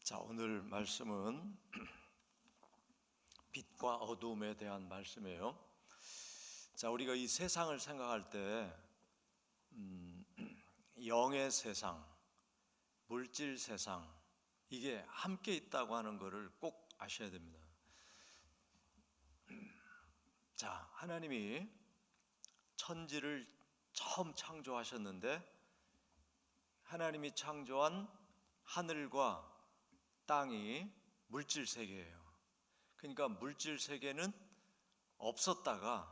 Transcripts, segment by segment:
자, 오늘 말씀은 빛과 어둠에 대한 말씀이에요. 자, 우리가 이 세상을 생각할 때 영의 세상, 물질 세상, 이게 함께 있다고 하는 것을 꼭 아셔야 됩니다. 자, 하나님이 천지를 처음 창조하셨는데 하나님이 창조한 하늘과 땅이 물질 세계예요. 그러니까 물질 세계는 없었다가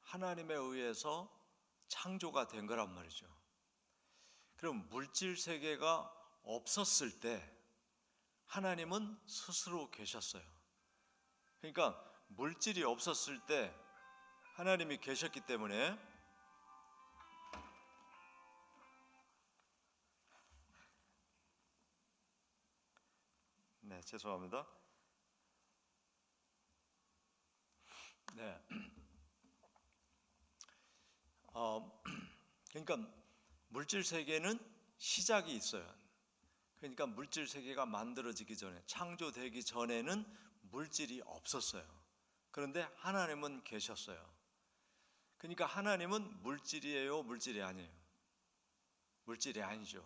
하나님에 의해서 창조가 된 거란 말이죠. 그럼 물질 세계가 없었을 때 하나님은 스스로 계셨어요. 그러니까 물질이 없었을 때 하나님이 계셨기 때문에 죄송합니다. 그러니까 물질 세계는 시작이 있어요. 그러니까 물질 세계가 만들어지기 전에, 창조되기 전에는 물질이 없었어요. 그런데 하나님은 계셨어요. 그러니까 하나님은 물질이에요, 물질이 아니에요? 물질이 아니죠.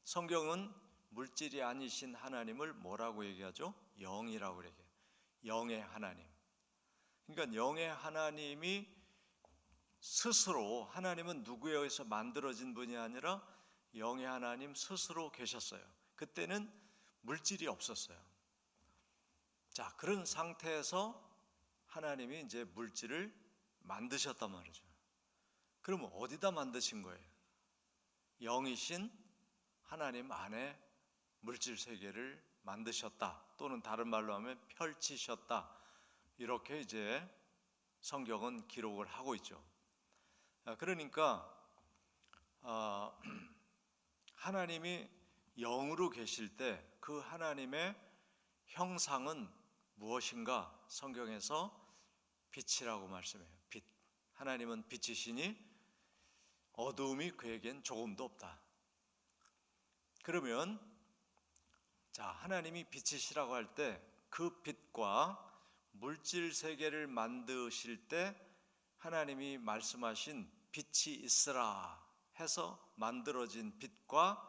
성경은 물질이 아니신 하나님을 뭐라고 얘기하죠? 영이라고 얘기해요. 영의 하나님. 그러니까 영의 하나님이 스스로, 하나님은 누구에 의해서 만들어진 분이 아니라 영의 하나님 스스로 계셨어요. 그때는 물질이 없었어요. 자, 그런 상태에서 하나님이 이제 물질을 만드셨단 말이죠. 그러면 어디다 만드신 거예요? 영이신 하나님 안에 물질 세계를 만드셨다, 또는 다른 말로 하면 펼치셨다, 이렇게 이제 성경은 기록을 하고 있죠. 그러니까 하나님이 영으로 계실 때 그 하나님의 형상은 무엇인가? 성경에서 빛이라고 말씀해요. 빛. 하나님은 빛이시니 어두움이 그에겐 조금도 없다. 그러면 자, 하나님이 빛이시라고 할 때 그 빛과 물질 세계를 만드실 때 하나님이 말씀하신 빛이 있으라 해서 만들어진 빛과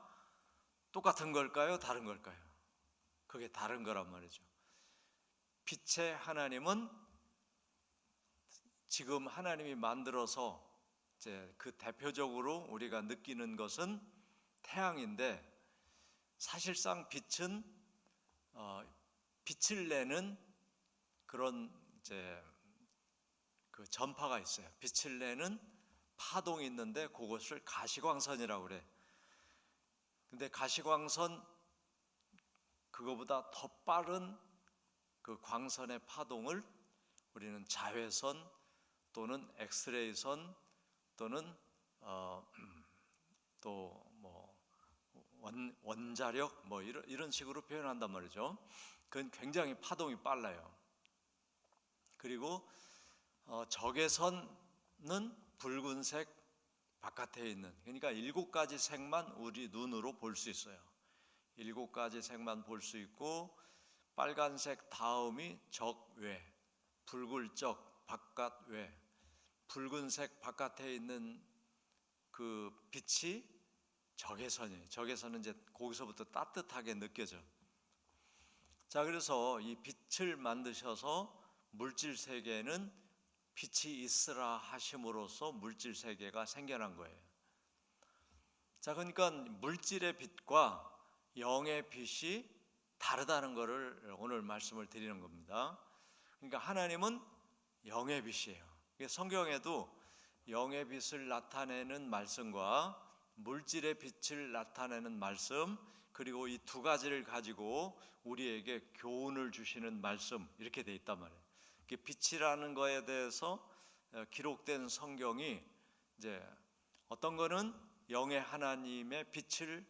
똑같은 걸까요? 다른 걸까요? 그게 다른 거란 말이죠. 빛의 하나님은 지금 하나님이 만들어서 이제 그 대표적으로 우리가 느끼는 것은 태양인데, 사실상 빛은 빛을 내는 그런 이제 그 전파가 있어요. 빛을 내는 파동이 있는데 그것을 가시광선이라고 그래. 근데 가시광선 그거보다 더 빠른 그 광선의 파동을 우리는 자외선 또는 엑스레이선 또는 또 뭐 원자력 뭐 이런 식으로 표현한단 말이죠. 그건 굉장히 파동이 빨라요. 그리고 적외선은 붉은색 바깥에 있는, 그러니까 7가지 색만 우리 눈으로 볼 수 있어요. 7가지 색만 볼 수 있고, 빨간색 다음이 적외, 붉을적 바깥외, 붉은색 바깥에 있는 그 빛이 적외선이에요. 적외선은 이제 거기서부터 따뜻하게 느껴져. 자, 그래서 이 빛을 만드셔서 물질 세계는 빛이 있으라 하심으로써 물질 세계가 생겨난 거예요. 자, 그러니까 물질의 빛과 영의 빛이 다르다는 것을 오늘 말씀을 드리는 겁니다. 그러니까 하나님은 영의 빛이에요. 성경에도 영의 빛을 나타내는 말씀과 물질의 빛을 나타내는 말씀, 그리고 이 두 가지를 가지고 우리에게 교훈을 주시는 말씀, 이렇게 돼 있단 말이에요. 빛이라는 거에 대해서 기록된 성경이 이제 어떤 거는 영의 하나님의 빛을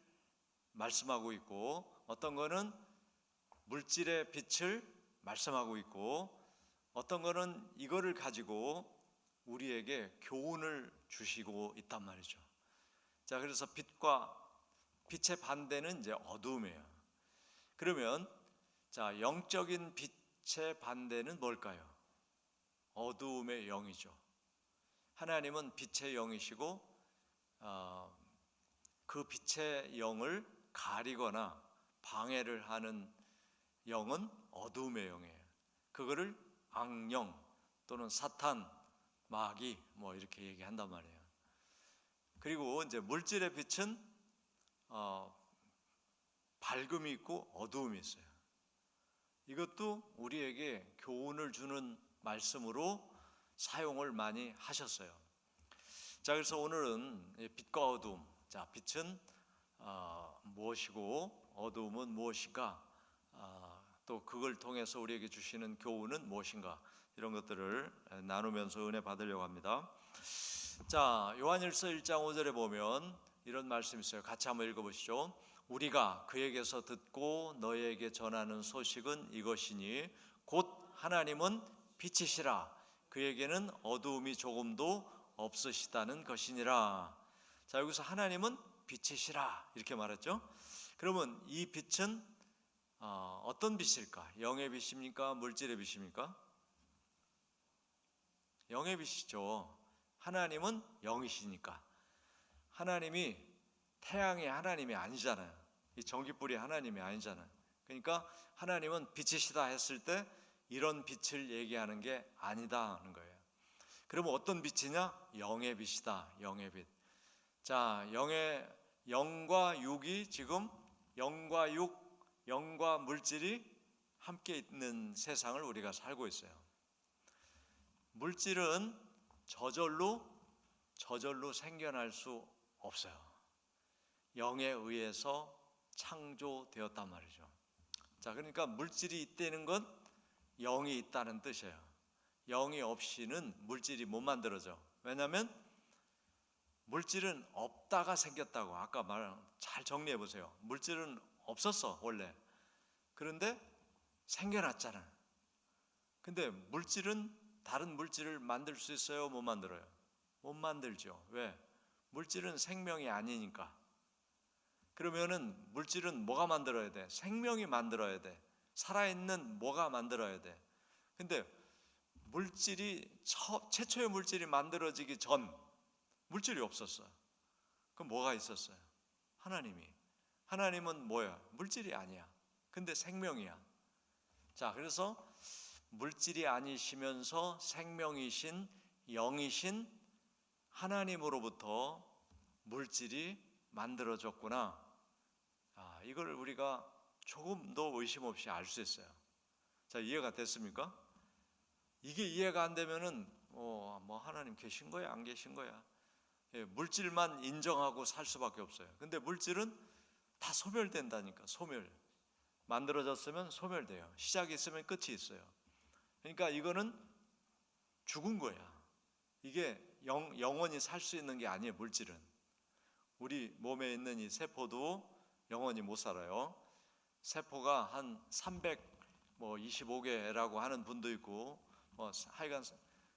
말씀하고 있고, 어떤 거는 물질의 빛을 말씀하고 있고, 어떤 거는 이거를 가지고 우리에게 교훈을 주시고 있단 말이죠. 자, 그래서 빛의 반대는 이제 어두움이에요. 그러면 자, 영적인 빛의 반대는 뭘까요? 어두움의 영이죠. 하나님은 빛의 영이시고 그 빛의 영을 가리거나 방해를 하는 영은 어두움의 영이에요. 그거를 악령 또는 사탄, 마귀 뭐 이렇게 얘기한단 말이에요. 그리고 이제 물질의 빛은 밝음이 있고 어두움이 있어요. 이것도 우리에게 교훈을 주는 말씀으로 사용을 많이 하셨어요. 자, 그래서 오늘은 빛과 어두움, 자, 빛은 무엇이고 어두움은 무엇인가, 또 그걸 통해서 우리에게 주시는 교훈은 무엇인가, 이런 것들을 나누면서 은혜 받으려고 합니다. 자, 요한일서 1장 5절에 보면 이런 말씀이 있어요. 같이 한번 읽어보시죠. 우리가 그에게서 듣고 너희에게 전하는 소식은 이것이니 곧 하나님은 빛이시라 그에게는 어두움이 조금도 없으시다는 것이니라. 자, 여기서 하나님은 빛이시라 이렇게 말했죠. 그러면 이 빛은 어떤 빛일까? 영의 빛입니까? 물질의 빛입니까? 영의 빛이죠. 하나님은 영이시니까. 하나님이 태양이 하나님이 아니잖아요. 이 전기불이 하나님이 아니잖아요. 그러니까 하나님은 빛이시다 했을 때 이런 빛을 얘기하는 게 아니다 하는 거예요. 그러면 어떤 빛이냐? 영의 빛이다. 영의 빛. 자, 영과 육이 지금 영과 육, 영과 물질이 함께 있는 세상을 우리가 살고 있어요. 물질은 저절로 생겨날 수 없어요. 영에 의해서 창조되었단 말이죠. 자, 그러니까 물질이 있다는 건 영이 있다는 뜻이에요. 영이 없이는 물질이 못 만들어져. 왜냐하면 물질은 없다가 생겼다고 아까 잘 정리해 보세요. 물질은 없었어 원래. 그런데 생겨났잖아. 근데 물질은 다른 물질을 만들 수 있어요? 못 만들어요? 못 만들죠. 왜? 물질은 생명이 아니니까. 그러면은 물질은 뭐가 만들어야 돼? 생명이 만들어야 돼. 살아있는 뭐가 만들어야 돼. 근데 물질이 최초의 물질이 만들어지기 전 물질이 없었어요. 그럼 뭐가 있었어요? 하나님은 뭐야? 물질이 아니야. 근데 생명이야. 자, 그래서 물질이 아니시면서 생명이신 영이신 하나님으로부터 물질이 만들어졌구나. 이걸 우리가 조금도 의심 없이 알 수 있어요. 자, 이해가 됐습니까? 이게 이해가 안 되면은 뭐 하나님 계신 거야, 안 계신 거야? 예, 물질만 인정하고 살 수밖에 없어요. 근데 물질은 다 소멸된다니까. 만들어졌으면 소멸돼요. 시작이 있으면 끝이 있어요. 그러니까 이거는 죽은 거야. 이게 영원히 살 수 있는 게 아니에요. 물질은. 우리 몸에 있는 이 세포도 영원히 못 살아요. 세포가 한 325개라고 하는 분도 있고, 하여간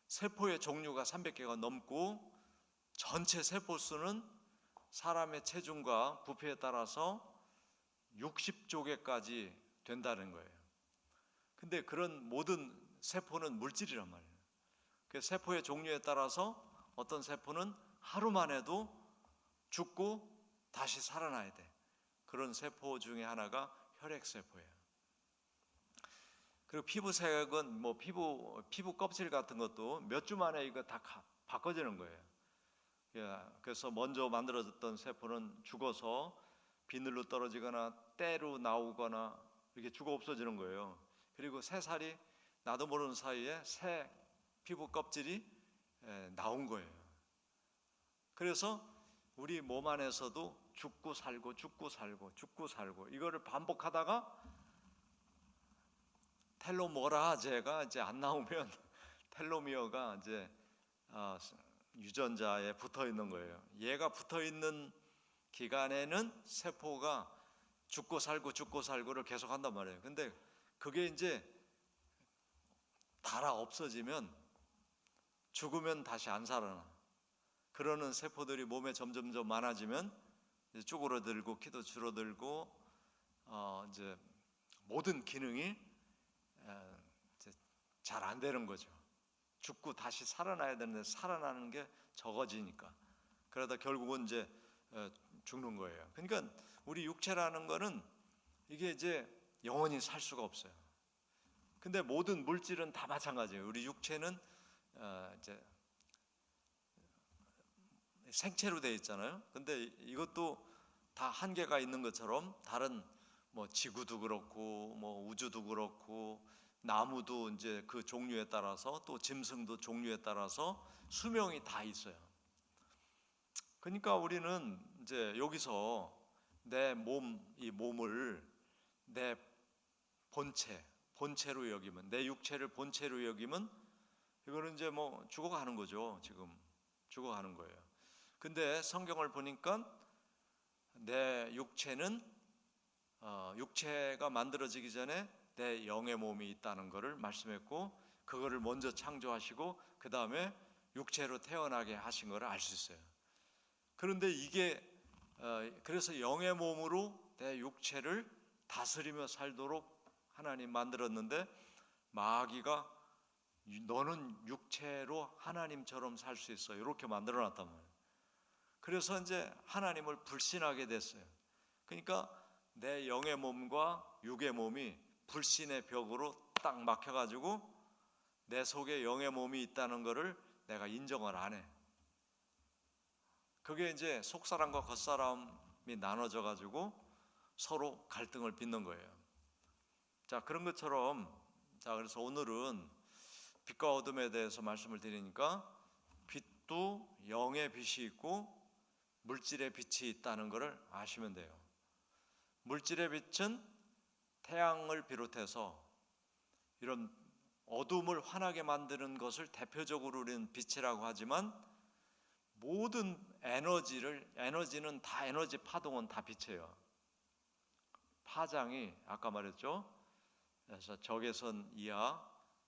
세포의 종류가 300개가 넘고, 전체 세포 수는 사람의 체중과 부피에 따라서 60조개까지 된다는 거예요. 근데 그런 모든 세포는 물질이란 말이에요. 그 세포의 종류에 따라서 어떤 세포는 하루만 해도 죽고 다시 살아나야 돼. 그런 세포 중에 하나가 혈액세포예요. 그리고 피부색은 피부 껍질 같은 것도 몇 주 만에 이거 다 바꿔지는 거예요. 그래서 먼저 만들어졌던 세포는 죽어서 비늘로 떨어지거나 때로 나오거나 이렇게 죽어 없어지는 거예요. 그리고 새살이 나도 모르는 사이에 새 피부 껍질이 나온 거예요. 그래서 우리 몸 안에서도 죽고 살고 이거를 반복하다가 텔로모라제가 이제 안 나오면 텔로미어가 이제 유전자에 붙어 있는 거예요. 얘가 붙어 있는 기간에는 세포가 죽고 살고를 계속 한단 말이에요. 근데 그게 이제 닳아 없어지면 죽으면 다시 안 살아나. 그러는 세포들이 몸에 점점점 많아지면 이제 쭈그러들고 키도 줄어들고 이제 모든 기능이 잘 안 되는 거죠. 죽고 다시 살아나야 되는데 살아나는 게 적어지니까. 그러다 결국은 이제 죽는 거예요. 그러니까 우리 육체라는 거는 이게 이제 영원히 살 수가 없어요. 근데 모든 물질은 다 마찬가지예요. 우리 육체는 이제 생체로 되어 있잖아요. 근데 이것도 다 한계가 있는 것처럼 다른 뭐 지구도 그렇고 뭐 우주도 그렇고 나무도 이제 그 종류에 따라서 또 짐승도 종류에 따라서 수명이 다 있어요. 그러니까 우리는 이제 여기서 내 몸, 이 몸을 내 본체로 여기면, 내 육체를 본체로 여기면 이거는 이제 뭐 죽어가는 거죠. 지금 죽어가는 거예요. 근데 성경을 보니까 내 육체는 육체가 만들어지기 전에 내 영의 몸이 있다는 것을 말씀했고, 그거를 먼저 창조하시고 그 다음에 육체로 태어나게 하신 것을 알 수 있어요. 그런데 이게 그래서 영의 몸으로 내 육체를 다스리며 살도록 하나님 만들었는데, 마귀가 너는 육체로 하나님처럼 살 수 있어 이렇게 만들어놨단 말이에요. 그래서 이제 하나님을 불신하게 됐어요. 그러니까 내 영의 몸과 육의 몸이 불신의 벽으로 딱 막혀가지고 내 속에 영의 몸이 있다는 것을 내가 인정을 안 해. 그게 이제 속사람과 겉사람이 나눠져 가지고 서로 갈등을 빚는 거예요. 자, 그런 것처럼, 자, 그래서 오늘은 빛과 어둠에 대해서 말씀을 드리니까 빛도 영의 빛이 있고 물질의 빛이 있다는 것을 아시면 돼요. 물질의 빛은 태양을 비롯해서 이런 어둠을 환하게 만드는 것을 대표적으로 우리는 빛이라고 하지만, 모든 에너지는 다 에너지 파동은 다 빛이에요. 파장이 아까 말했죠. 그래서 적외선 이하,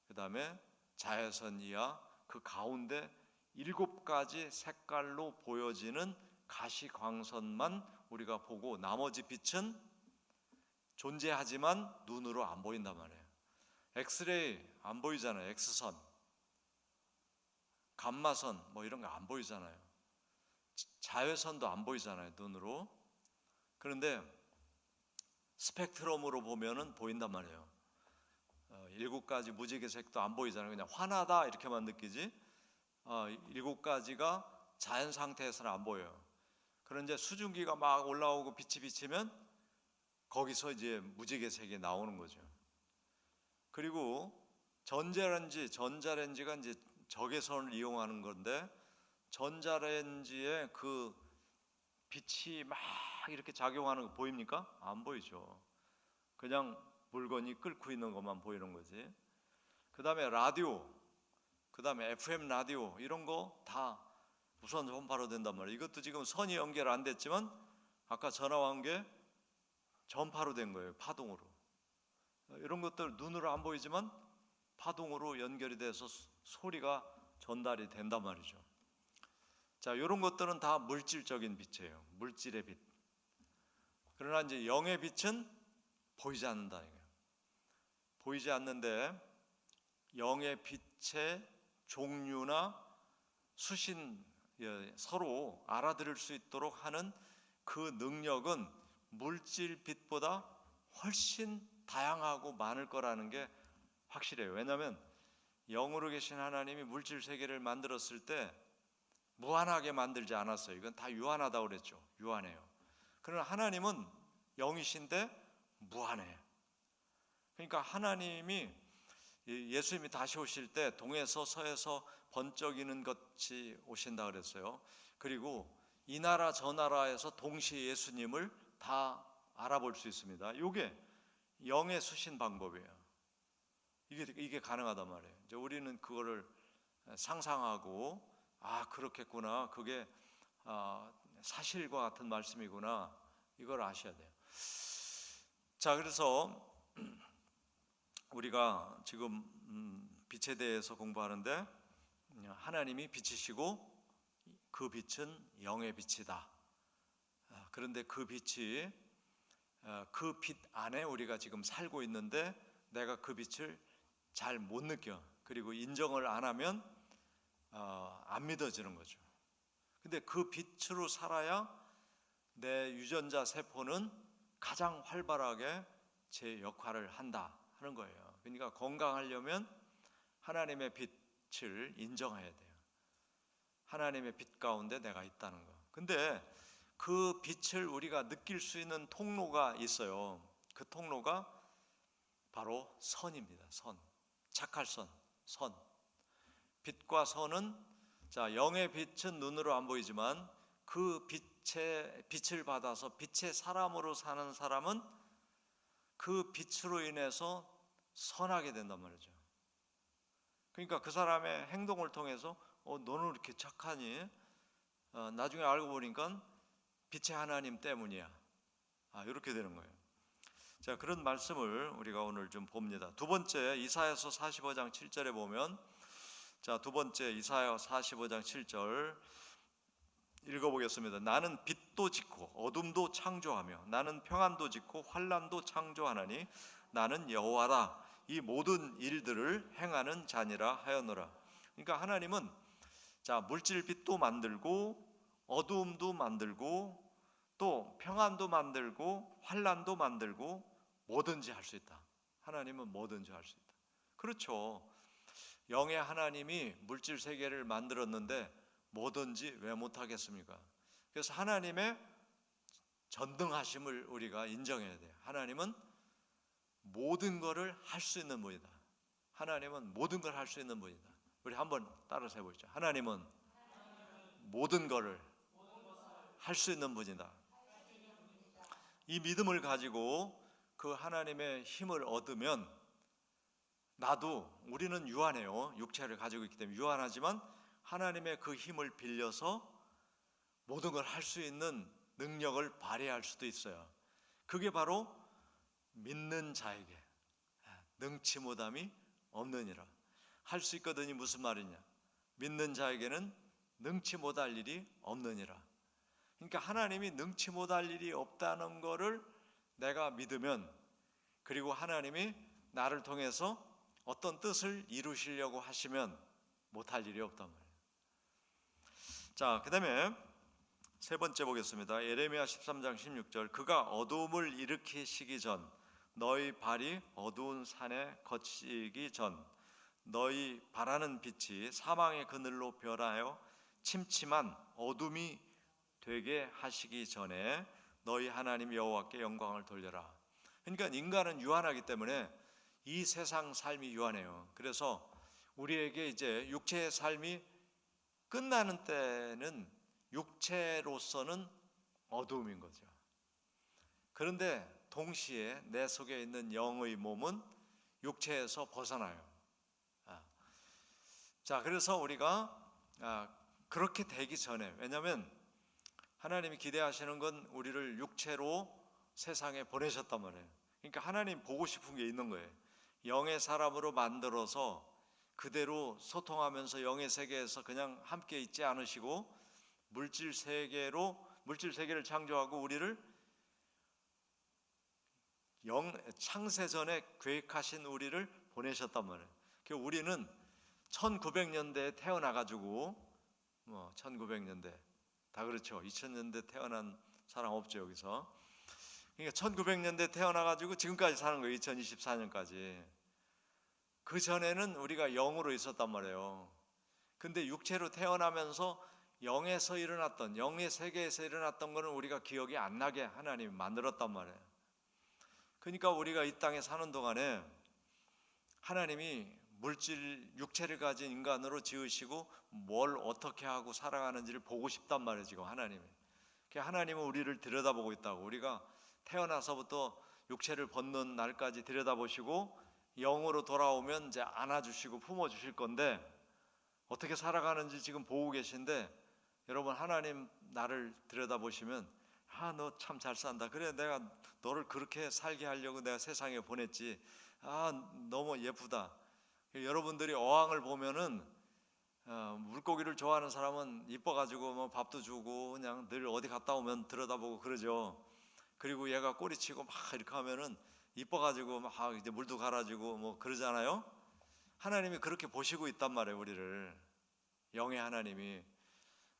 그 다음에 자외선 이하, 그 가운데 7가지 색깔로 보여지는 가시광선만 우리가 보고 나머지 빛은 존재하지만 눈으로 안 보인단 말이에요. 엑스레이 안 보이잖아요. 엑스선, 감마선 뭐 이런 거 안 보이잖아요. 자외선도 안 보이잖아요, 눈으로. 그런데 스펙트럼으로 보면은 보인단 말이에요. 7가지 무지개색도 안 보이잖아요. 그냥 환하다 이렇게만 느끼지 7가지가 자연 상태에서는 안 보여요. 그런데 수증기가 막 올라오고 빛이 비치면 거기서 이제 무지개색이 나오는 거죠. 그리고 전자레인지가 이제 적외선을 이용하는 건데, 전자레인지에 그 빛이 막 이렇게 작용하는 거 보입니까? 안 보이죠. 그냥 물건이 끓고 있는 것만 보이는 거지. 그 다음에 라디오, 그 다음에 FM 라디오 이런 거 다 무선 전파로 된단 말이에요. 이것도 지금 선이 연결 안 됐지만 아까 전화 온 게 전파로 된 거예요. 파동으로. 이런 것들 눈으로 안 보이지만 파동으로 연결이 돼서 소리가 전달이 된단 말이죠. 자, 이런 것들은 다 물질적인 빛이에요. 물질의 빛. 그러나 이제 영의 빛은 보이지 않는다 이거예요. 보이지 않는데 영의 빛의 종류나 수신, 서로 알아들을 수 있도록 하는 그 능력은 물질 빛보다 훨씬 다양하고 많을 거라는 게 확실해요. 왜냐하면 영으로 계신 하나님이 물질 세계를 만들었을 때 무한하게 만들지 않았어요. 이건 다 유한하다고 그랬죠. 유한해요. 그러나 하나님은 영이신데 무한해요. 그러니까 하나님이 예수님이 다시 오실 때 동에서 서에서 번쩍이는 것이 오신다 그랬어요. 그리고 이 나라 저 나라에서 동시에 예수님을 다 알아볼 수 있습니다. 이게 영의 수신 방법이에요. 이게 가능하단 말이에요. 이제 우리는 그거를 상상하고 그렇겠구나. 그게 사실과 같은 말씀이구나. 이걸 아셔야 돼요. 자, 그래서 우리가 지금 빛에 대해서 공부하는데, 하나님이 빛이시고 그 빛은 영의 빛이다. 그런데 그 빛이 그 빛 안에 우리가 지금 살고 있는데 내가 그 빛을 잘 못 느껴. 그리고 인정을 안 하면 안 믿어지는 거죠. 근데 그 빛으로 살아야 내 유전자 세포는 가장 활발하게 제 역할을 한다 하는 거예요. 그러니까 건강하려면 하나님의 빛을 인정해야 돼요. 하나님의 빛 가운데 내가 있다는 거. 근데 그 빛을 우리가 느낄 수 있는 통로가 있어요. 그 통로가 바로 선입니다. 선. 착할 선. 선. 빛과 선은, 자, 영의 빛은 눈으로 안 보이지만 그 빛을 받아서 빛의 사람으로 사는 사람은 그 빛으로 인해서 선하게 된단 말이죠. 그러니까 그 사람의 행동을 통해서 너는 이렇게 착하니? 나중에 알고 보니까 빛의 하나님 때문이야. 이렇게 되는 거예요. 자, 그런 말씀을 우리가 오늘 좀 봅니다. 두 번째, 이사야서 45장 7절에 보면, 자, 두 번째 이사야 45장 7절 읽어보겠습니다. 나는 빛도 짓고 어둠도 창조하며 나는 평안도 짓고 환난도 창조하나니 나는 여호와라. 이 모든 일들을 행하는 자니라 하였노라. 그러니까 하나님은, 자, 물질 빛도 만들고 어두움도 만들고 또 평안도 만들고 환난도 만들고 뭐든지 할 수 있다. 하나님은 뭐든지 할 수 있다. 그렇죠. 영의 하나님이 물질 세계를 만들었는데 뭐든지 왜 못하겠습니까? 그래서 하나님의 전능하심을 우리가 인정해야 돼요. 하나님은 모든 것을 할 수 있는 분이다. 하나님은 모든 걸 할 수 있는 분이다. 우리 한번 따라서 해보죠. 하나님은 모든 것을 할 수 있는 분이다. 이 믿음을 가지고 그 하나님의 힘을 얻으면, 나도, 우리는 유한해요. 육체를 가지고 있기 때문에 유한하지만 하나님의 그 힘을 빌려서 모든 걸 할 수 있는 능력을 발휘할 수도 있어요. 그게 바로 믿는 자에게 능치 못함이 없느니라. 할 수 있거든이 무슨 말이냐? 믿는 자에게는 능치 못할 일이 없느니라. 그러니까 하나님이 능치 못할 일이 없다는 것을 내가 믿으면, 그리고 하나님이 나를 통해서 어떤 뜻을 이루시려고 하시면 못할 일이 없단 말이에요. 자, 그 다음에 세 번째 보겠습니다. 예레미야 13장 16절 그가 어두움을 일으키시기 전 너희 발이 어두운 산에 거치기 전 너희 바라는 빛이 사망의 그늘로 변하여 침침한 어둠이 되게 하시기 전에 너희 하나님 여호와께 영광을 돌려라. 그러니까 인간은 유한하기 때문에 이 세상 삶이 유한해요. 그래서 우리에게 이제 육체의 삶이 끝나는 때는 육체로서는 어두움인 거죠. 그런데 동시에 내 속에 있는 영의 몸은 육체에서 벗어나요. 자, 그래서 우리가 그렇게 되기 전에, 왜냐하면 하나님이 기대하시는 건 우리를 육체로 세상에 보내셨단 말이에요. 그러니까 하나님 보고 싶은 게 있는 거예요. 영의 사람으로 만들어서 그대로 소통하면서 영의 세계에서 그냥 함께 있지 않으시고 물질 세계를 창조하고 우리를 창세 전에 계획하신 우리를 보내셨단 말이에요. 그래서 우리는 1900년대에 태어나가지고 1900년대 다 그렇죠. 2000년대 태어난 사람 없죠 여기서. 그러니까 1900년대 태어나가지고 지금까지 사는 거예요. 2024년까지. 그 전에는 우리가 영으로 있었단 말이에요. 근데 육체로 태어나면서 영에서 일어났던, 영의 세계에서 일어났던 거는 우리가 기억이 안 나게 하나님이 만들었단 말이에요. 그러니까 우리가 이 땅에 사는 동안에 하나님이 육체를 가진 인간으로 지으시고 뭘 어떻게 하고 살아가는지를 보고 싶단 말이에요. 지금 하나님이. 하나님은 우리를 들여다보고 있다고. 우리가 태어나서부터 육체를 벗는 날까지 들여다보시고 영으로 돌아오면 이제 안아주시고 품어주실 건데 어떻게 살아가는지 지금 보고 계신데, 여러분 하나님 나를 들여다보시면 너 참 잘 산다. 그래 내가 너를 그렇게 살게 하려고 내가 세상에 보냈지. 너무 예쁘다. 여러분들이 어항을 보면은 물고기를 좋아하는 사람은 이뻐가지고 밥도 주고 그냥 늘 어디 갔다 오면 들여다보고 그러죠. 그리고 얘가 꼬리치고 막 이렇게 하면은 이뻐가지고 막 이제 물도 갈아주고 뭐 그러잖아요. 하나님이 그렇게 보시고 있단 말이에요, 우리를. 영의 하나님이.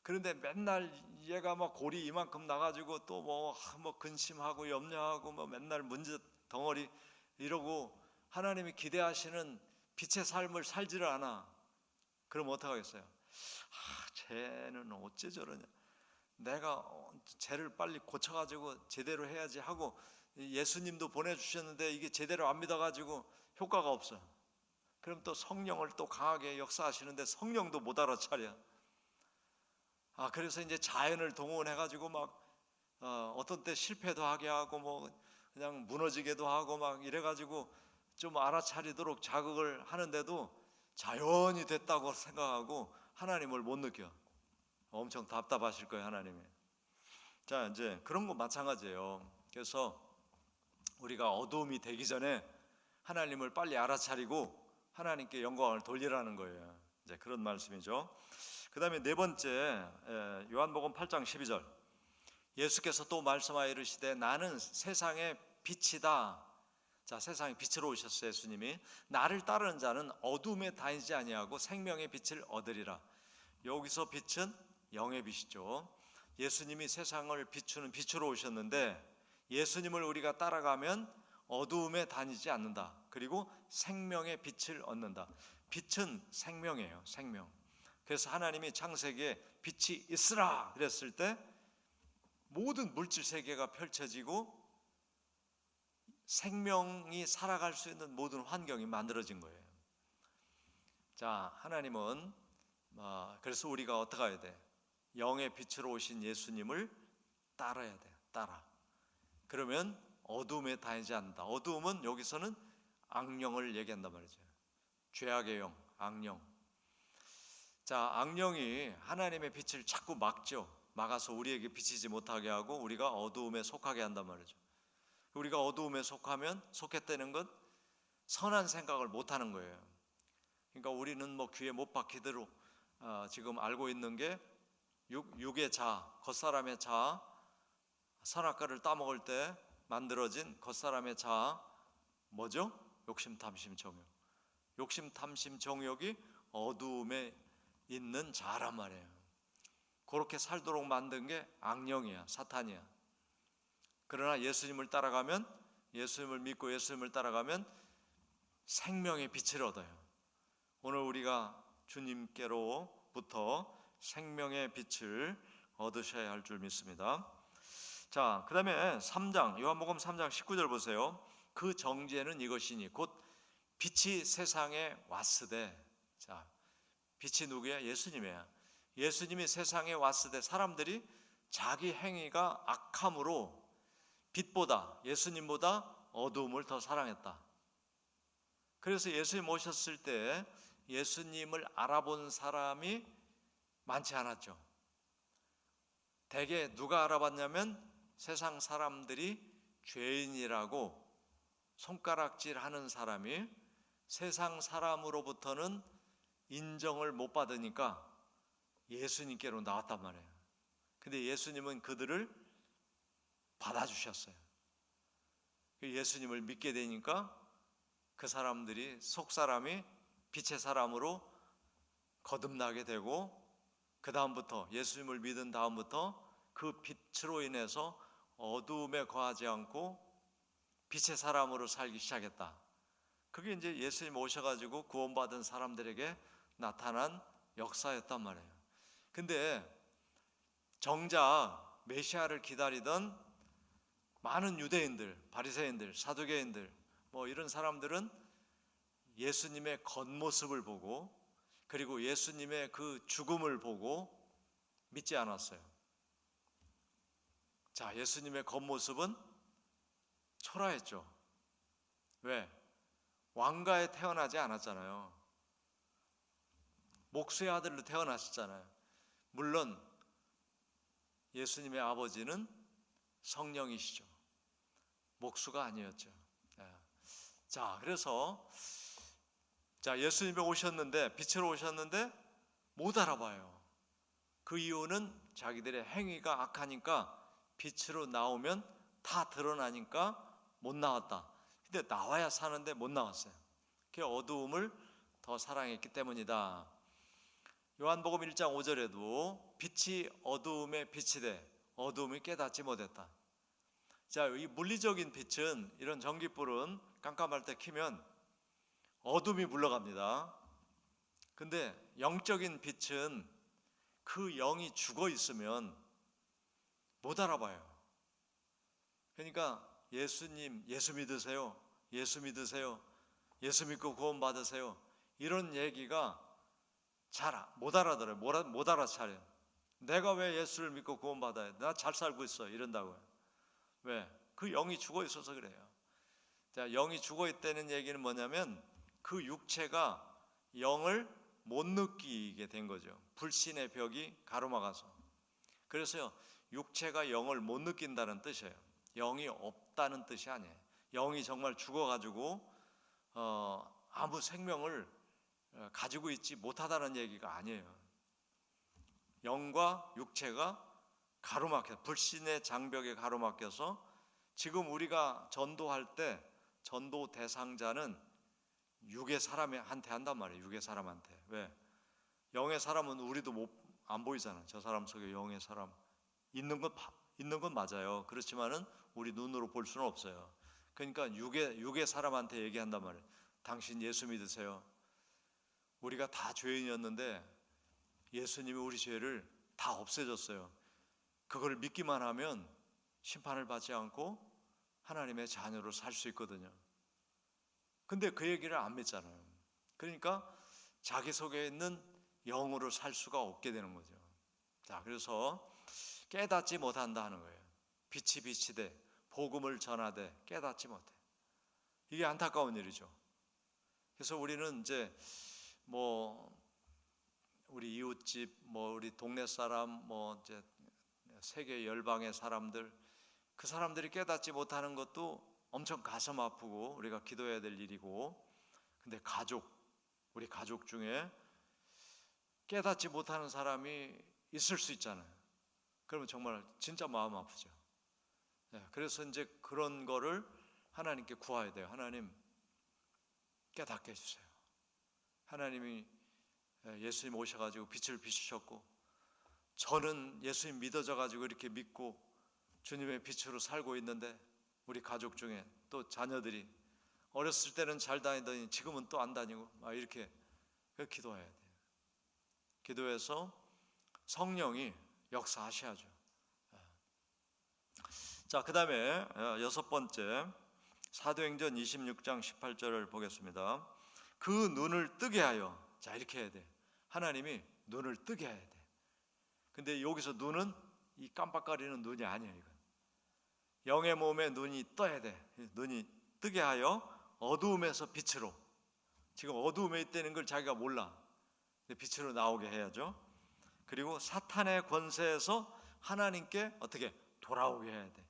그런데 맨날 얘가 막 골이 이만큼 나가지고 또 뭐 근심하고 염려하고 뭐 맨날 문제 덩어리 이러고 하나님이 기대하시는 빛의 삶을 살지를 않아. 그럼 어떡하겠어요? 쟤는 어째 저러냐. 내가 쟤를 빨리 고쳐가지고 제대로 해야지 하고 예수님도 보내주셨는데 이게 제대로 안 믿어가지고 효과가 없어. 그럼 또 성령을 또 강하게 역사하시는데 성령도 못 알아차려. 그래서 이제 자연을 동원해가지고 막 어떤 때 실패도 하게 하고 뭐 그냥 무너지게도 하고 막 이래가지고 좀 알아차리도록 자극을 하는데도 자연이 됐다고 생각하고 하나님을 못 느껴. 엄청 답답하실 거예요, 하나님이. 자, 이제 그런 거 마찬가지예요. 그래서 우리가 어두움이 되기 전에 하나님을 빨리 알아차리고 하나님께 영광을 돌리라는 거예요. 이제 그런 말씀이죠. 그 다음에 네 번째, 요한복음 8장 12절. 예수께서 또 말씀하여 이르시되 나는 세상의 빛이다. 자, 세상의 빛으로 오셨어요, 예수님이. 나를 따르는 자는 어둠에 다니지 아니하고 생명의 빛을 얻으리라. 여기서 빛은 영의 빛이죠. 예수님이 세상을 비추는 빛으로 오셨는데 예수님을 우리가 따라가면 어두움에 다니지 않는다. 그리고 생명의 빛을 얻는다. 빛은 생명이에요, 생명. 그래서 하나님이 창세기에 빛이 있으라 그랬을 때 모든 물질 세계가 펼쳐지고 생명이 살아갈 수 있는 모든 환경이 만들어진 거예요. 자, 하나님은 그래서 우리가 어떻게 해야 돼? 영의 빛으로 오신 예수님을 따라야 돼. 따라. 그러면 어둠에 다니지 않는다. 어두움은 여기서는 악령을 얘기한단 말이죠. 죄악의 영, 악령. 자, 악령이 하나님의 빛을 자꾸 막죠. 막아서 우리에게 비치지 못하게 하고 우리가 어두움에 속하게 한단 말이죠. 우리가 어두움에 속했다는 건 선한 생각을 못하는 거예요. 그러니까 우리는 뭐 귀에 못 박히도록 지금 알고 있는 게 육의 자, 겉사람의 자, 선악과를 따먹을 때 만들어진 겉사람의 자 뭐죠? 욕심, 탐심, 정욕. 욕심, 탐심, 정욕이 어두움에 있는 자란 말이에요. 그렇게 살도록 만든 게 악령이야, 사탄이야. 그러나 예수님을 따라가면, 예수님을 믿고 예수님을 따라가면 생명의 빛을 얻어요. 오늘 우리가 주님께로부터 생명의 빛을 얻으셔야 할 줄 믿습니다. 자, 그 다음에 3장, 요한복음 3장 19절 보세요. 그 정죄는 이것이니 곧 빛이 세상에 왔으되. 자, 빛이 누구야? 예수님이야. 예수님이 세상에 왔으되 사람들이 자기 행위가 악함으로 빛보다, 예수님보다 어두움을 더 사랑했다. 그래서 예수님 오셨을 때 예수님을 알아본 사람이 많지 않았죠. 대개 누가 알아봤냐면 세상 사람들이 죄인이라고 손가락질하는 사람이 세상 사람으로부터는 인정을 못 받으니까 예수님께로 나왔단 말이에요. 근데 예수님은 그들을 받아주셨어요. 예수님을 믿게 되니까 그 사람들이 속사람이 빛의 사람으로 거듭나게 되고 그 다음부터 예수님을 믿은 다음부터 그 빛으로 인해서 어두움에 거하지 않고 빛의 사람으로 살기 시작했다. 그게 이제 예수님 오셔가지고 구원받은 사람들에게 나타난 역사였단 말이에요. 근데 정작 메시아를 기다리던 많은 유대인들, 바리새인들, 사두개인들 뭐 이런 사람들은 예수님의 겉모습을 보고 그리고 예수님의 그 죽음을 보고 믿지 않았어요. 자, 예수님의 겉모습은 초라했죠. 왜? 왕가에 태어나지 않았잖아요. 목수의 아들로 태어나셨잖아요. 물론 예수님의 아버지는 성령이시죠. 목수가 아니었죠. 자, 그래서 예수님이 오셨는데 빛으로 오셨는데 못 알아봐요. 그 이유는 자기들의 행위가 악하니까 빛으로 나오면 다 드러나니까 못 나왔다. 근데 나와야 사는데 못 나왔어요. 그 어두움을 더 사랑했기 때문이다. 요한복음 1장 5절에도 빛이 어두움에 빛이 돼 어두움이 깨닫지 못했다. 자, 이 물리적인 빛은, 이런 전깃불은 깜깜할 때 켜면 어둠이 물러갑니다. 근데 영적인 빛은 그 영이 죽어 있으면 못 알아봐요. 그러니까 예수님, 예수 믿으세요, 예수 믿으세요, 예수 믿고 구원 받으세요, 이런 얘기가 잘 못 알아들어요. 못 알아차려요. 내가 왜 예수를 믿고 구원 받아야 돼? 나 잘 살고 있어, 이런다고요. 왜? 그 영이 죽어 있어서 그래요. 자, 영이 죽어 있다는 얘기는 뭐냐면 그 육체가 영을 못 느끼게 된 거죠. 불신의 벽이 가로막아서. 그래서요, 육체가 영을 못 느낀다는 뜻이에요. 영이 없다는 뜻이 아니에요. 영이 정말 죽어가지고 아무 생명을 가지고 있지 못하다는 얘기가 아니에요. 영과 육체가 가로막혀, 불신의 장벽에 가로막혀서 지금 우리가 전도할 때 전도 대상자는 육의 사람한테 한단 말이에요. 육의 사람한테. 왜? 영의 사람은 우리도 안 보이잖아. 저 사람 속에 영의 사람 있는 건 맞아요. 그렇지만은 우리 눈으로 볼 수는 없어요. 그러니까 육의 사람한테 얘기한단 말이에요. 당신 예수 믿으세요. 우리가 다 죄인이었는데 예수님이 우리 죄를 다 없애줬어요. 그걸 믿기만 하면 심판을 받지 않고 하나님의 자녀로 살 수 있거든요. 근데 그 얘기를 안 믿잖아요. 그러니까 자기 속에 있는 영으로 살 수가 없게 되는 거죠. 자, 그래서 깨닫지 못한다 하는 거예요. 빛이 돼 복음을 전하되 깨닫지 못해. 이게 안타까운 일이죠. 그래서 우리는 이제 우리 이웃집, 우리 동네 사람, 이제 세계 열방의 사람들, 그 사람들이 깨닫지 못하는 것도 엄청 가슴 아프고 우리가 기도해야 될 일이고, 근데 우리 가족 중에 깨닫지 못하는 사람이 있을 수 있잖아요. 그러면 정말 진짜 마음 아프죠. 그래서 이제 그런 거를 하나님께 구해야 돼요. 하나님, 깨닫게 해주세요. 하나님이 예수님 오셔가지고 빛을 비추셨고, 저는 예수님 믿어져가지고 이렇게 믿고 주님의 빛으로 살고 있는데, 우리 가족 중에 또 자녀들이 어렸을 때는 잘 다니더니 지금은 또 안 다니고 이렇게 기도해야 돼요. 기도해서 성령이 역사하셔야죠. 자, 그 다음에 여섯 번째, 사도행전 26장 18절을 보겠습니다. 그 눈을 뜨게 하여, 자, 이렇게 해야 돼. 하나님이 눈을 뜨게 해야 돼. 근데 여기서 눈은 이 깜빡거리는 눈이 아니에요. 이건 영의 몸에 눈이 떠야 돼. 눈이 뜨게 하여 어두움에서 빛으로. 지금 어두움에 있다는 걸 자기가 몰라. 빛으로 나오게 해야죠. 그리고 사탄의 권세에서 하나님께 어떻게 돌아오게 해야 돼.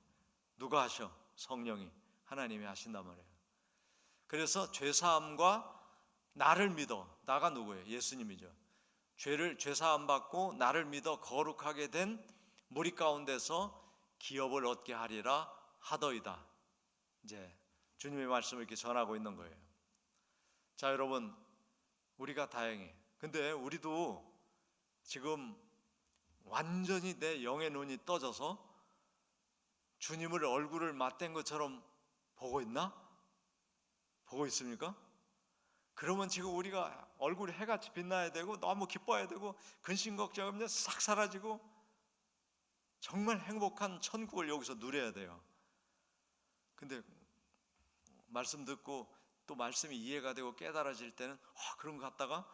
누가 하셔? 성령이, 하나님이 하신단 말이에요. 그래서 죄사함과 나를 믿어. 나가 누구예요? 예수님이죠. 죄사함 받고 나를 믿어 거룩하게 된 무리 가운데서 기업을 얻게 하리라 하더이다. 이제 주님의 말씀을 이렇게 전하고 있는 거예요. 자, 여러분, 우리가 다행해. 근데 우리도 지금 완전히 내 영의 눈이 떠져서 주님을 얼굴을 맞댄 것처럼 보고 있나? 보고 있습니까? 그러면 지금 우리가 얼굴이 해같이 빛나야 되고 너무 기뻐야 되고 근심 걱정 없이 싹 사라지고 정말 행복한 천국을 여기서 누려야 돼요. 근데 말씀 듣고 또 말씀이 이해가 되고 깨달아질 때는 그런 거 갖다가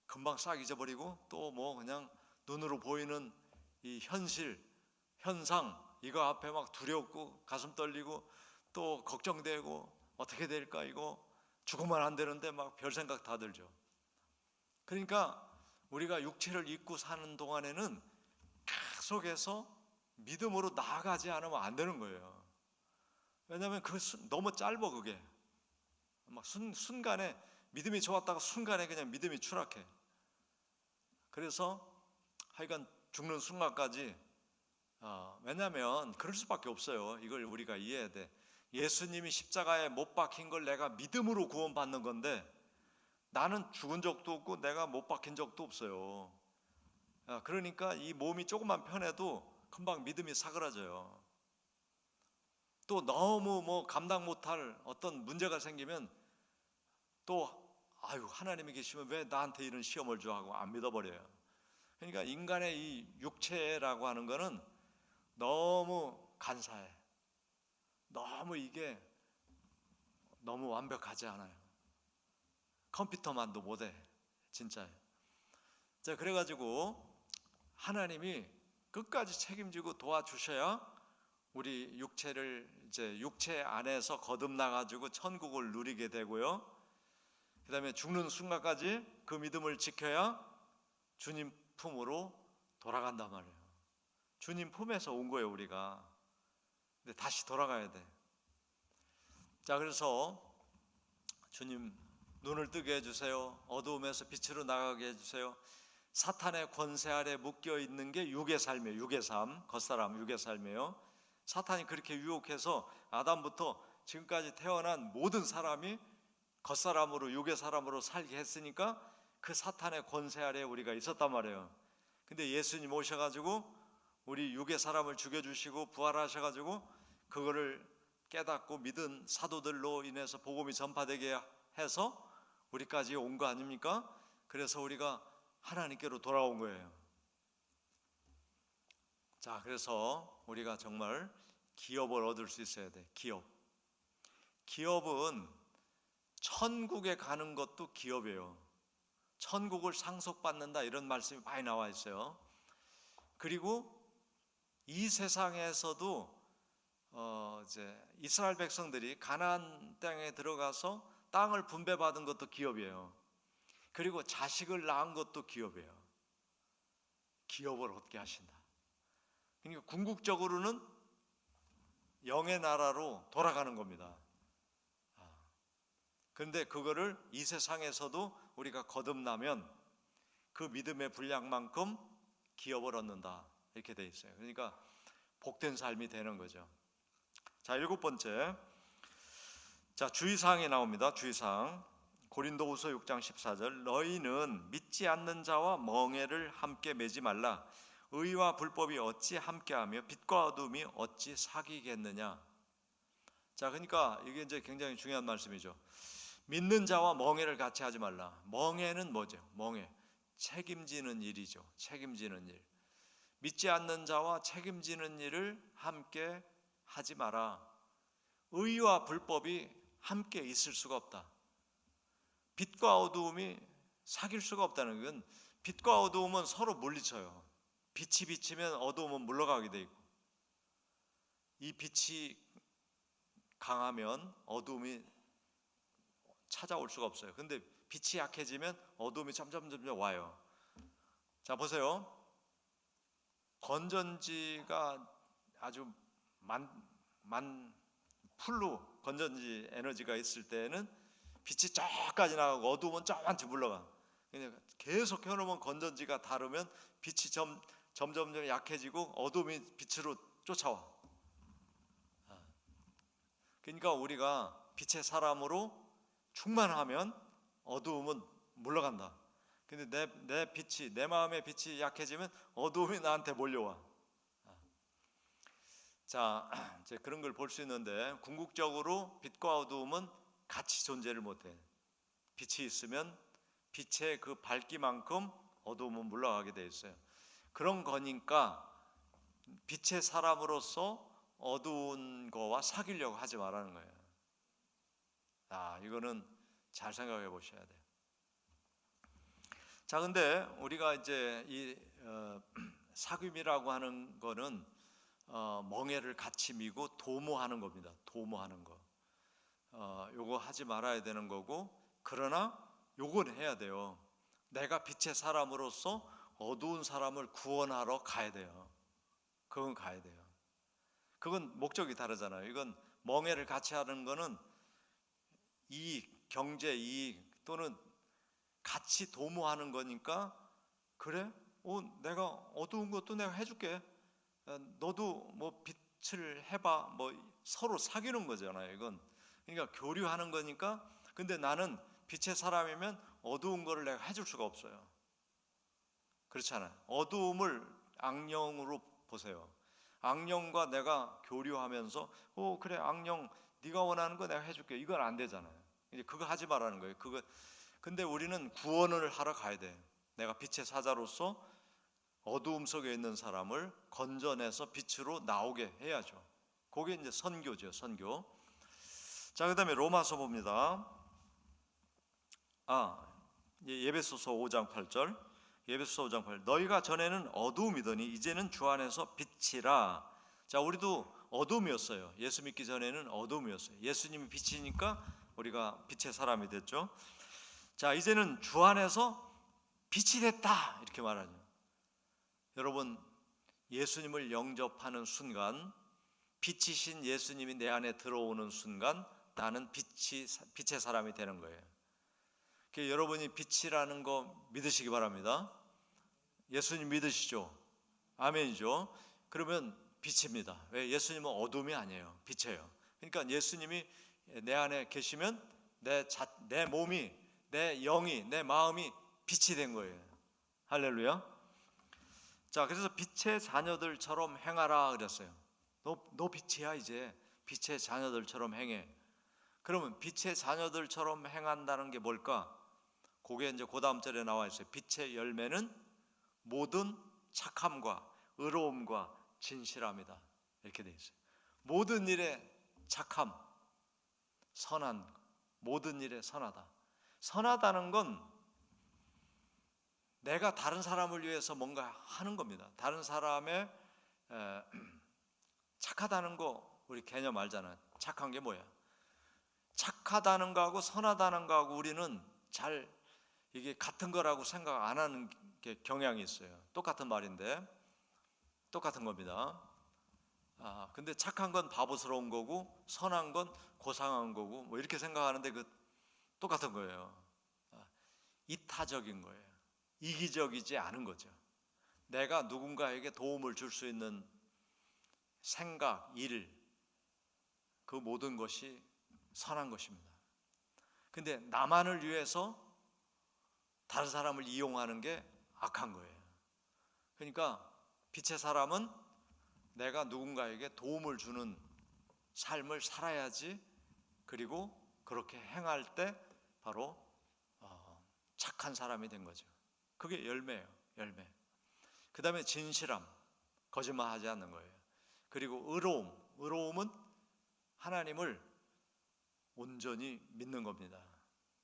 금방 싹 잊어버리고 또 그냥 눈으로 보이는 이 현실, 현상, 이거 앞에 막 두렵고 가슴 떨리고 또 걱정되고 어떻게 될까, 이거 죽으면 안 되는데 막 별 생각 다 들죠. 그러니까 우리가 육체를 입고 사는 동안에는 계속해서 믿음으로 나아가지 않으면 안 되는 거예요. 왜냐하면 너무 짧아. 그게 막 순간에 믿음이 좋았다가 순간에 그냥 믿음이 추락해. 그래서 하여간 죽는 순간까지 왜냐하면 그럴 수밖에 없어요. 이걸 우리가 이해해야 돼. 예수님이 십자가에 못 박힌 걸 내가 믿음으로 구원받는 건데 나는 죽은 적도 없고 내가 못 박힌 적도 없어요. 그러니까 이 몸이 조금만 편해도 금방 믿음이 사그라져요. 또 너무 감당 못할 어떤 문제가 생기면 또 하나님이 계시면 왜 나한테 이런 시험을 줘 하고 안 믿어버려요. 그러니까 인간의 이 육체라고 하는 거는 너무 간사해. 이게 너무 완벽하지 않아요. 컴퓨터만도 못해. 진짜예요. 자, 그래가지고 하나님이 끝까지 책임지고 도와주셔야 우리 육체를 이제 육체 안에서 거듭나가지고 천국을 누리게 되고요. 그 다음에 죽는 순간까지 그 믿음을 지켜야 주님 품으로 돌아간단 말이에요. 주님 품에서 온 거예요, 우리가. 근데 다시 돌아가야 돼. 자, 그래서 주님 눈을 뜨게 해주세요. 어두움에서 빛으로 나가게 해주세요. 사탄의 권세 아래 묶여 있는 게 육의 삶이에요. 육의 삶, 겉사람 육의 삶이에요. 사탄이 그렇게 유혹해서 아담부터 지금까지 태어난 모든 사람이 겉사람으로 육의 사람으로 살게 했으니까 그 사탄의 권세 아래 우리가 있었단 말이에요. 근데 예수님 오셔가지고 우리 육의 사람을 죽여주시고 부활하셔가지고 그거를 깨닫고 믿은 사도들로 인해서 복음이 전파되게 해서 우리까지 온 거 아닙니까? 그래서 우리가 하나님께로 돌아온 거예요. 자, 그래서 우리가 정말 기업을 얻을 수 있어야 돼. 기업은 천국에 가는 것도 기업이에요. 천국을 상속받는다 이런 말씀이 많이 나와 있어요. 그리고 이 세상에서도 이제 이스라엘 백성들이 가나안 땅에 들어가서 땅을 분배받은 것도 기업이에요. 그리고 자식을 낳은 것도 기업이에요. 기업을 얻게 하신다. 그러니까 궁극적으로는 영의 나라로 돌아가는 겁니다. 그런데 그거를 이 세상에서도 우리가 거듭나면 그 믿음의 분량만큼 기업을 얻는다 이렇게 돼 있어요. 그러니까 복된 삶이 되는 거죠. 자, 7번째. 자, 주의사항이 나옵니다. 주의사항. 고린도후서 6장 14절. 너희는 믿지 않는 자와 멍에를 함께 매지 말라. 의와 불법이 어찌 함께하며 빛과 어둠이 어찌 사귀겠느냐. 자, 그러니까 이게 이제 굉장히 중요한 말씀이죠. 믿는 자와 멍에를 같이 하지 말라. 멍에는 뭐죠? 멍에. 책임지는 일이죠. 책임지는 일. 믿지 않는 자와 책임지는 일을 함께 하지 마라. 의와 불법이 함께 있을 수가 없다. 빛과 어두움이 사귈 수가 없다는 건 빛과 어두움은 서로 물리쳐요. 빛이 비치면 어두움은 물러가게 돼 있고 이 빛이 강하면 어두움이 찾아올 수가 없어요. 근데 빛이 약해지면 어두움이 점점 와요. 자, 보세요. 건전지가 아주 풀로 건전지 에너지가 있을 때는 빛이 저까지 나가고 어두움은 저한테 물러가. 그냥 계속 켜놓으면 건전지가 다르면 빛이 점점 약해지고 어두움이 빛으로 쫓아와. 그러니까 우리가 빛의 사람으로 충만하면 어두움은 물러간다. 근데 내 마음의 빛이 약해지면 어두움이 나한테 몰려와. 자, 이제 그런 걸 볼 수 있는데 궁극적으로 빛과 어두움은 같이 존재를 못해. 빛이 있으면 빛의 그 밝기만큼 어두움은 물러가게 돼 있어요. 그런 거니까 빛의 사람으로서 어두운 거와 사귀려고 하지 말라는 거예요. 이거는 잘 생각해 보셔야 돼요. 자, 근데 우리가 이제 이 사귐이라고 하는 거는 멍에를 같이 미고 도모하는 겁니다. 도모하는 거. 요거 하지 말아야 되는 거고, 그러나 요건 해야 돼요. 내가 빛의 사람으로서 어두운 사람을 구원하러 가야 돼요. 그건 가야 돼요. 그건 목적이 다르잖아요. 이건 멍에를 같이 하는 거는 이익, 경제 이익 또는 같이 도모하는 거니까 그래? 내가 어두운 것도 내가 해줄게. 너도 뭐 빛을 해봐, 뭐 서로 사귀는 거잖아요. 이건 그러니까 교류하는 거니까. 근데 나는 빛의 사람이면 어두운 거를 내가 해줄 수가 없어요. 그렇잖아요. 어두움을 악령으로 보세요. 악령과 내가 교류하면서 그래 악령 네가 원하는 거 내가 해줄게, 이건 안 되잖아요. 이제 그거 하지 말라는 거예요. 그거. 근데 우리는 구원을 하러 가야 돼. 내가 빛의 사자로서 어두움 속에 있는 사람을 건져내서 빛으로 나오게 해야죠. 그게 이제 선교죠, 선교. 자, 그다음에 로마서 봅니다. 예배소서 5장 8절. 예배소서 5장 8절. 너희가 전에는 어두움이더니 이제는 주 안에서 빛이라. 자, 우리도 어두움이었어요. 예수 믿기 전에는 어두움이었어요. 예수님이 빛이니까 우리가 빛의 사람이 됐죠. 자, 이제는 주 안에서 빛이 됐다, 이렇게 말하죠. 여러분, 예수님을 영접하는 순간, 빛이신 예수님이 내 안에 들어오는 순간 나는 빛의 사람이 되는 거예요. 여러분이 빛이라는 거 믿으시기 바랍니다. 예수님 믿으시죠? 아멘이죠? 그러면 빛입니다. 왜? 예수님은 어둠이 아니에요. 빛이에요. 그러니까 예수님이 내 안에 계시면 내 몸이, 내 영이, 내 마음이 빛이 된 거예요. 할렐루야. 자, 그래서 빛의 자녀들처럼 행하라 그랬어요. 너 빛이야. 이제 빛의 자녀들처럼 행해. 그러면 빛의 자녀들처럼 행한다는 게 뭘까? 그게 이제 그 다음 절에 나와 있어요. 빛의 열매는 모든 착함과 의로움과 진실함이다, 이렇게 되어 있어요. 모든 일에 착함, 선한, 모든 일에 선하다. 선하다는 건 내가 다른 사람을 위해서 뭔가 하는 겁니다. 다른 사람의 착하다는 거 우리 개념 알잖아요. 착한 게 뭐야? 착하다는 거하고 선하다는 거하고 우리는 잘 이게 같은 거라고 생각 안 하는 게 경향이 있어요. 똑같은 말인데 똑같은 겁니다. 근데 착한 건 바보스러운 거고 선한 건 고상한 거고 뭐 이렇게 생각하는데 그 똑같은 거예요. 이타적인 거예요. 이기적이지 않은 거죠. 내가 누군가에게 도움을 줄 수 있는 생각, 일, 그 모든 것이 선한 것입니다. 근데 나만을 위해서 다른 사람을 이용하는 게 악한 거예요. 그러니까 빛의 사람은 내가 누군가에게 도움을 주는 삶을 살아야지. 그리고 그렇게 행할 때 바로 착한 사람이 된 거죠. 그게 열매예요. 열매. 그 다음에 진실함, 거짓말하지 않는 거예요. 그리고 의로움, 의로움은 하나님을 온전히 믿는 겁니다.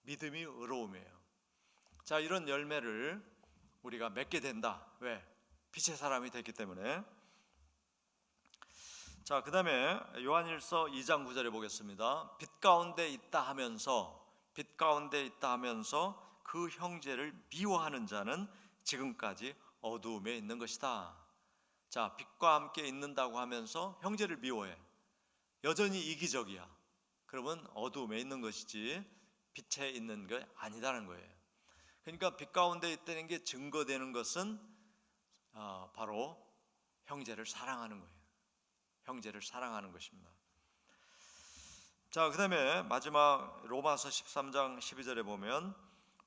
믿음이 의로움이에요. 자, 이런 열매를 우리가 맺게 된다. 왜? 빛의 사람이 됐기 때문에. 자, 그 다음에 요한일서 2장 9절에 보겠습니다. 빛 가운데 있다 하면서 그 형제를 미워하는 자는 지금까지 어두움에 있는 것이다. 자, 빛과 함께 있는다고 하면서 형제를 미워해. 여전히 이기적이야. 그러면 어두움에 있는 것이지 빛에 있는 게 아니다는 거예요. 그러니까 빛 가운데 있다는 게 증거되는 것은 바로 형제를 사랑하는 거예요. 형제를 사랑하는 것입니다. 자, 그 다음에 마지막 로마서 13장 12절에 보면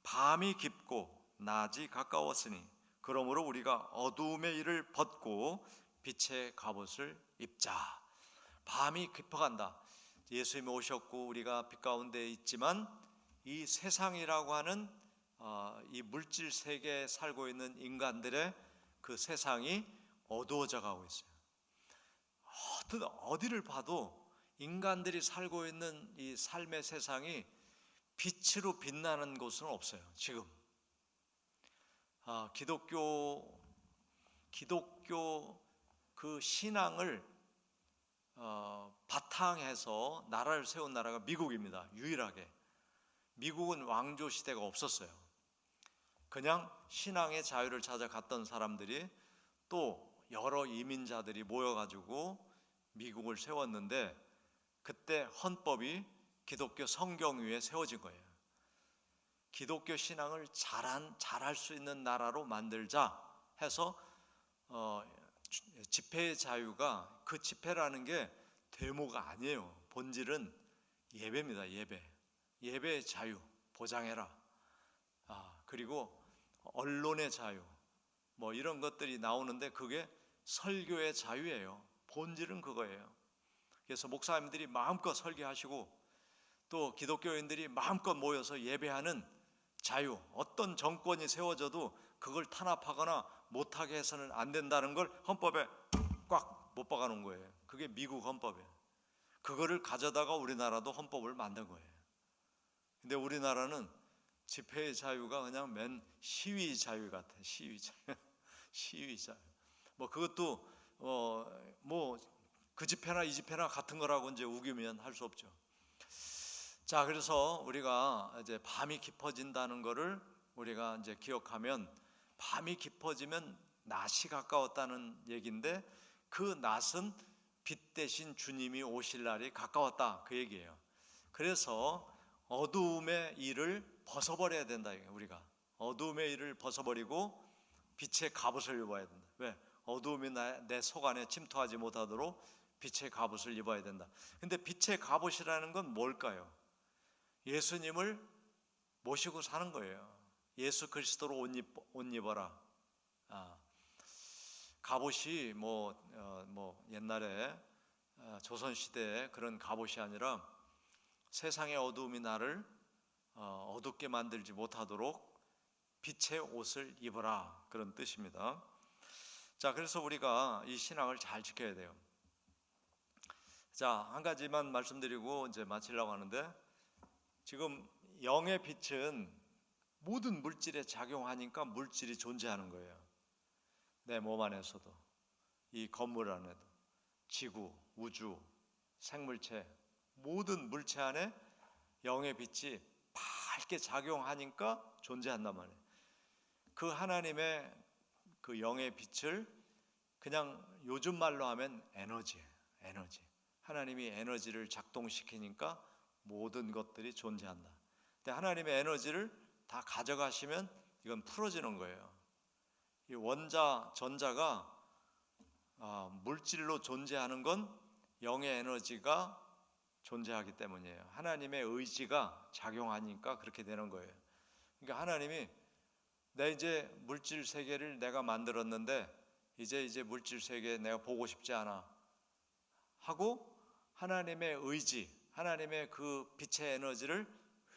밤이 깊고 낮이 가까웠으니 그러므로 우리가 어두움의 일을 벗고 빛의 갑옷을 입자. 밤이 깊어간다. 예수님이 오셨고 우리가 빛 가운데 있지만 이 세상이라고 하는 이 물질 세계에 살고 있는 인간들의 그 세상이 어두워져 가고 있어요. 어디를 봐도 인간들이 살고 있는 이 삶의 세상이 빛으로 빛나는 곳은 없어요. 지금 기독교 그 신앙을 바탕해서 나라를 세운 나라가 미국입니다. 유일하게. 미국은 왕조 시대가 없었어요. 그냥 신앙의 자유를 찾아 갔던 사람들이 또 여러 이민자들이 모여가지고 미국을 세웠는데 그때 헌법이 기독교 성경 위에 세워진 거예요. 기독교 신앙을 잘할 수 있는 나라로 만들자 해서 집회의 자유가, 그 집회라는 게 데모가 아니에요. 본질은 예배입니다. 예배의 자유 보장해라. 그리고 언론의 자유, 뭐 이런 것들이 나오는데 그게 설교의 자유예요. 본질은 그거예요. 그래서 목사님들이 마음껏 설교하시고 또 기독교인들이 마음껏 모여서 예배하는 자유, 어떤 정권이 세워져도 그걸 탄압하거나 못하게 해서는 안 된다는 걸 헌법에 꽉 못 박아 놓은 거예요. 그게 미국 헌법이에요. 그거를 가져다가 우리나라도 헌법을 만든 거예요. 근데 우리나라는 집회의 자유가 그냥 맨 시위 자유 같아. 시위 자유. 시위 자유. 뭐 그것도 뭐 그 집회나 이 집회나 같은 거라고 이제 우기면 할 수 없죠. 자, 그래서 우리가 이제 밤이 깊어진다는 거를 우리가 이제 기억하면, 밤이 깊어지면 낮이 가까웠다는 얘기인데, 그 낮은 빛 대신 주님이 오실 날이 가까웠다, 그 얘기예요. 그래서 어두움의 일을 벗어버려야 된다. 우리가 어두움의 일을 벗어버리고 빛의 갑옷을 입어야 된다. 왜? 어두움이 내 속 안에 침투하지 못하도록 빛의 갑옷을 입어야 된다. 근데 빛의 갑옷이라는 건 뭘까요? 예수님을 모시고 사는 거예요. 예수 그리스도로 옷 입어라. 갑옷이 뭐 옛날에 조선 시대에 그런 갑옷이 아니라 세상의 어두움이 나를 어둡게 만들지 못하도록 빛의 옷을 입어라, 그런 뜻입니다. 자, 그래서 우리가 이 신앙을 잘 지켜야 돼요. 자, 한 가지만 말씀드리고 이제 마치려고 하는데, 지금 영의 빛은 모든 물질에 작용하니까 물질이 존재하는 거예요. 내 몸 안에서도, 이 건물 안에도, 지구, 우주, 생물체, 모든 물체 안에 영의 빛이 밝게 작용하니까 존재한단 말이에요. 그 하나님의 그 영의 빛을 그냥 요즘 말로 하면 에너지예요. 에너지. 하나님이 에너지를 작동시키니까 모든 것들이 존재한다. 근데 하나님의 에너지를 다 가져가시면 이건 풀어지는 거예요. 이 원자, 전자가 물질로 존재하는 건 영의 에너지가 존재하기 때문이에요. 하나님의 의지가 작용하니까 그렇게 되는 거예요. 그러니까 하나님이 이제 물질 세계를 내가 만들었는데 이제 물질 세계 내가 보고 싶지 않아 하고 하나님의 의지, 하나님의 그 빛의 에너지를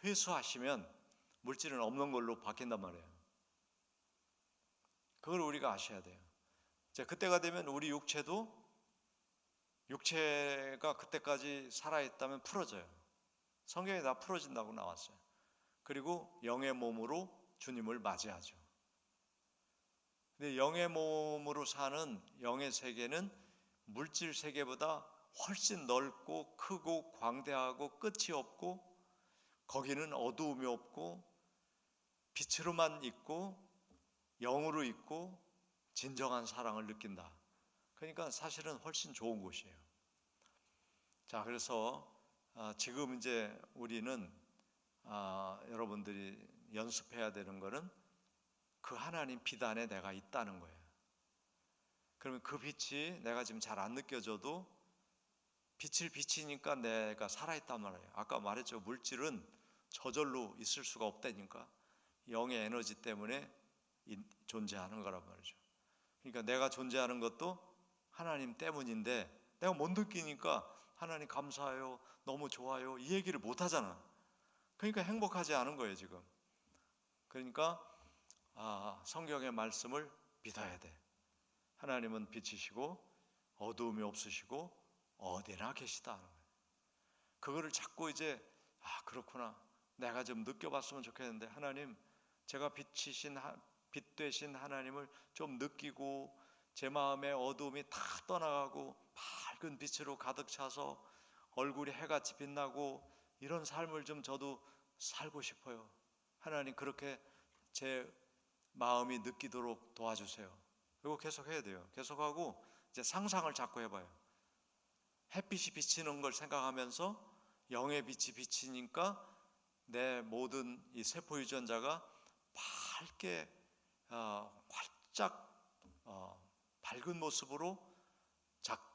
회수하시면 물질은 없는 걸로 바뀐단 말이에요. 그걸 우리가 아셔야 돼요. 자, 그때가 되면 우리 육체가 그때까지 살아있다면 풀어져요. 성경에 다 풀어진다고 나왔어요. 그리고 영의 몸으로 주님을 맞이하죠. 근데 영의 몸으로 사는 영의 세계는 물질 세계보다 훨씬 넓고 크고 광대하고 끝이 없고, 거기는 어두움이 없고 빛으로만 있고 영으로 있고 진정한 사랑을 느낀다. 그러니까 사실은 훨씬 좋은 곳이에요. 자, 그래서 지금 이제 우리는 여러분들이 연습해야 되는 거는 그 하나님 빛 안에 내가 있다는 거예요. 그러면 그 빛이 내가 지금 잘 안 느껴져도 빛을 비치니까 내가 살아있단 말이에요. 아까 말했죠. 물질은 저절로 있을 수가 없다니까. 영의 에너지 때문에 존재하는 거란 말이죠. 그러니까 내가 존재하는 것도 하나님 때문인데 내가 못 느끼니까 하나님 감사해요, 너무 좋아요, 이 얘기를 못 하잖아. 그러니까 행복하지 않은 거예요 지금. 그러니까 성경의 말씀을 믿어야 돼. 하나님은 빛이시고 어두움이 없으시고 어디나 계시다. 그거를 자꾸 이제 그렇구나, 내가 좀 느껴봤으면 좋겠는데, 하나님, 제가 빛 되신 하나님을 좀 느끼고 제 마음의 어두움이 다 떠나가고 밝은 빛으로 가득 차서 얼굴이 해같이 빛나고 이런 삶을 좀 저도 살고 싶어요. 하나님, 그렇게 제 마음이 느끼도록 도와주세요. 이거 계속 해야 돼요. 계속하고 이제 상상을 자꾸 해봐요. 햇빛이 비치는 걸 생각하면서 영의 빛이 비치니까 내 모든 이 세포 유전자가 밝게 활짝 밝은 모습으로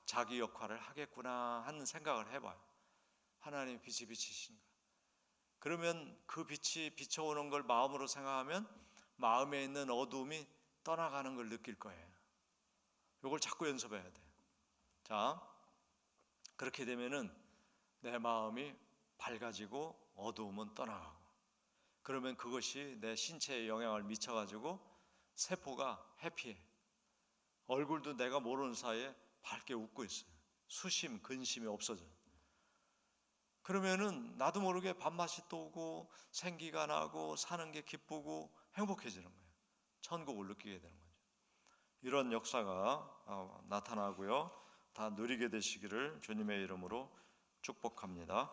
자기 역할을 하겠구나 하는 생각을 해봐요. 하나님의 빛이 비치신가. 그러면 그 빛이 비춰오는 걸 마음으로 생각하면 마음에 있는 어두움이 떠나가는 걸 느낄 거예요. 이걸 자꾸 연습해야 돼요. 자, 그렇게 되면은 내 마음이 밝아지고 어두움은 떠나가고, 그러면 그것이 내 신체에 영향을 미쳐가지고 세포가 해피해. 얼굴도 내가 모르는 사이에 밝게 웃고 있어요. 수심, 근심이 없어져요. 그러면은 나도 모르게 밥맛이 또 오고 생기가 나고 사는 게 기쁘고 행복해지는 거예요. 천국을 느끼게 되는 거죠. 이런 역사가 나타나고요. 다 누리게 되시기를 주님의 이름으로 축복합니다.